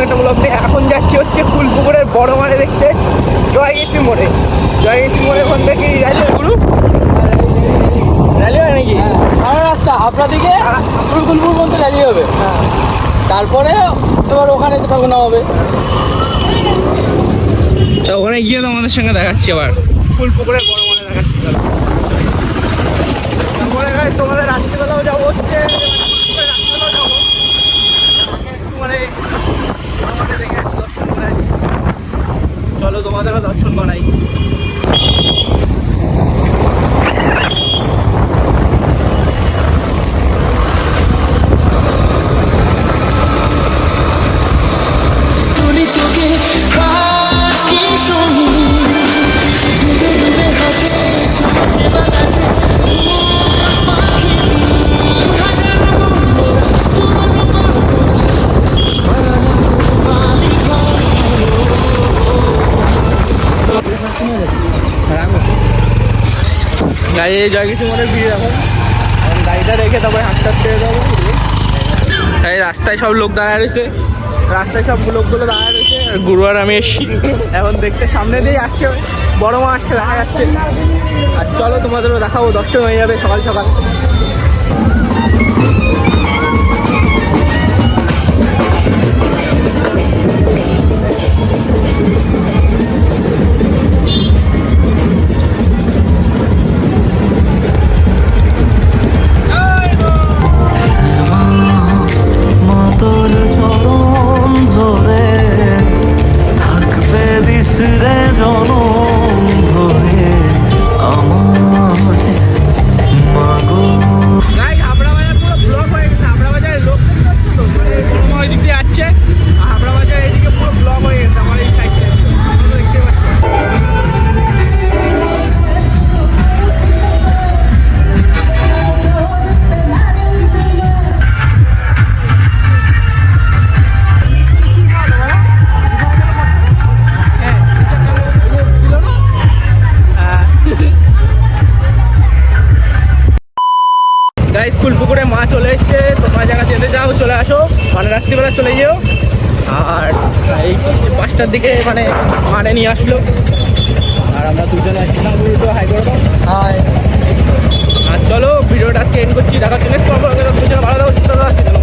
একটা ব্লগ নিয়ে। এখন যাচ্ছি হচ্ছে ফুলপুকুরের বড় মাঠে দেখতে, জয়গেছি মোড়ে। জয়গেছি মোড়ে ওখান থেকে র্যালি গুরু র্যালি হয় নাকি? সারা রাস্তা হাবড়া থেকে ফুলপুর পর্যন্ত র্যালি হবে। তারপরে তোমার ওখানে ঠাকুর হবে। তো ওখানে গিয়ে তোমাদের সঙ্গে দেখাচ্ছি আবার ফুলপুকুরের বড় মাঠে দেখাচ্ছি। তারপরে তোমাদের রাত্রিবেলাও যাবো হচ্ছে, রাত্রিবেলাও যাবো মানে দেখে দর্শন করাই। চলো তোমাদেরও দর্শন করাই। গাড়ি জয়গেছি মোড়ে ভিড় এখন গাড়িটা রেখে তারপরে হাঁটতে হাঁটতে যাবো। এই রাস্তায় সব লোক দাঁড়ায় রয়েছে, রাস্তায় সব লোকগুলো দাঁড়ায় রয়েছে। আর গুরু আর আমি এসছি এখন দেখতে, সামনে দিয়ে আসছে বড় মা আসছে, দেখা যাচ্ছে। আর চলো তোমাদেরও দেখাবো, দর্শন হয়ে যাবে সকাল সকাল। ফুলপুকুরে মা চলে এসছে, তোমরা জায়গা যেতে যাও চলে আসো, মানে রাত্রিবেলা চলে যেও। আর এই 5টার দিকে মানে মাঠে নিয়ে আসলো, আর আমরা দুজনে আসছিলাম। তো হাই করে দাও। হাই। আর চলো ভিডিওটা আজকে এন্ড করছি, দেখা হচ্ছে নেক্সট পর্ব। ভালো থাকো, সুস্থ থাকো,